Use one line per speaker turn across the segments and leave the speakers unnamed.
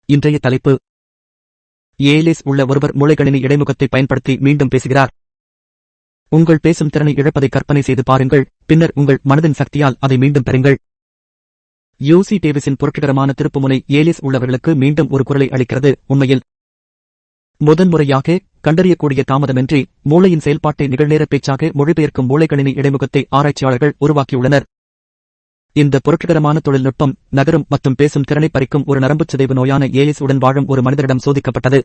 இன்றைய தலைப்பு: ஏலிஸ் உள்ள ஒருவர் மூளைகளின் இடைமுகத்தை பயன்படுத்தி மீண்டும் பேசுகிறார். உங்கள் பேசும் திறனை இழப்பதை கற்பனை செய்து பாருங்கள், பின்னர் உங்கள் மனதின் சக்தியால் அதை மீண்டும் பெறுங்கள். யூசி டேவிஸின் புரட்சிகரமான திருப்புமுனை ஏலிஸ் உள்ளவர்களுக்கு மீண்டும் ஒரு குரலை அளிக்கிறது. உண்மையில் முதன்முறையாக கண்டறியக்கூடிய தாமதமின்றி மூளையின் செயல்பாட்டை நிகழ்நேர பேச்சாக மொழிபெயர்க்கும் மூளைகளின் இடைமுகத்தை ஆராய்ச்சியாளர்கள் உருவாக்கியுள்ளனர். இந்த புரட்சிகரமான தொழில்நுட்பம் நகரும் மற்றும் பேசும் திறனை பறிக்கும் ஒரு நரம்புச் சிதைவு நோயான ஏலிஸ் உடன் வாழும் ஒரு மனிதரிடம் சோதிக்கப்பட்டது.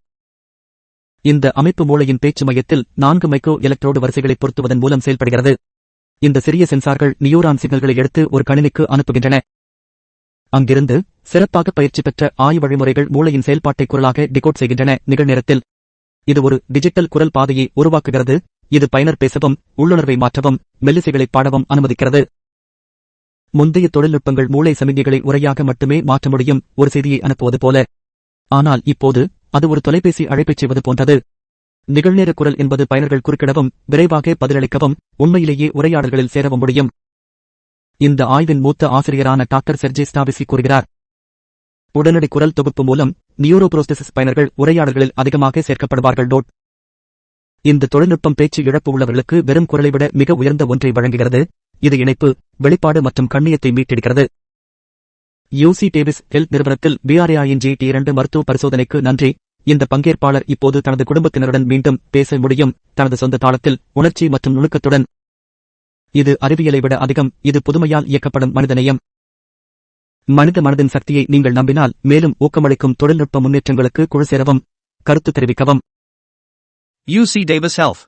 இந்த அமைப்பு மூளையின் பேச்சு மையத்தில் 4 மைக்ரோ எலக்ட்ரோடு வரிசைகளை பொருத்துவதன் மூலம் செயல்படுகிறது. இந்த சிறிய சென்சார்கள் நியூரான் சிக்னல்களை எடுத்து ஒரு கணினிக்கு அனுப்புகின்றன. அங்கிருந்து சிறப்பாக பயிற்சி பெற்ற ஆய்வு வழிமுறைகள் மூளையின் செயல்பாட்டை குரலாக டிகோட் செய்கின்றன. நிகழ்நேரத்தில் இது ஒரு டிஜிட்டல் குரல் பாதையை உருவாக்குகிறது. இது பயனர் பேசவும், உள்ளுணர்வை மாற்றவும், மெல்லிசைகளை பாடவும் அனுமதிக்கிறது. முந்தைய தொழில்நுட்பங்கள் மூளை சமிக்ஞைகளை உரையாக மட்டுமே மாற்ற முடியும், ஒரு செய்தியை அனுப்புவது போல. ஆனால் இப்போது அது ஒரு தொலைபேசி அழைப்பைச் செய்வது போன்றது. நிகழ்நேர குரல் என்பது பயனர்கள் குறுக்கிடவும், விரைவாக பதிலளிக்கவும், உண்மையிலேயே உரையாடல்களில் சேரவும் முடியும். இந்த ஆய்வின் மூத்த ஆசிரியரான டாக்டர் செர்ஜி ஸ்டாவிசி கூறுகிறார், உடனடி குரல் தொகுப்பு மூலம் நியூரோப்ரோஸ்டெசிஸ் பயனர்கள் உரையாடல்களில் அதிகமாக சேர்க்கப்படுவார்கள். இந்த தொழில்நுட்பம் பேச்சு இழப்பு உள்ளவர்களுக்கு வெறும் குரலை விட மிக உயர்ந்த ஒன்றை வழங்குகிறது. இது இணைப்பு, வெளிப்பாடு மற்றும் கண்ணியத்தை மீட்டெடுக்கிறது. யூசி டேவிஸ் ஹெல்த் நிறுவனத்தில் BRAINGT2 மருத்துவ பரிசோதனைக்கு நன்றி. இந்த பங்கேற்பாளர் இப்போது தனது குடும்பத்தினருடன் மீண்டும் பேச முடியும், தனது சொந்த தாளத்தில், உணர்ச்சி மற்றும் நுணுக்கத்துடன். இது அறிவியலை விட அதிகம், இது புதுமையால் இயக்கப்படும் மனிதநேயம். மனித மனதின் சக்தியை நீங்கள் நம்பினால், மேலும் ஊக்கமளிக்கும் தொழில்நுட்ப முன்னேற்றங்களுக்கு குழு சேரவும், கருத்து தெரிவிக்கவும்.
UC Davis Health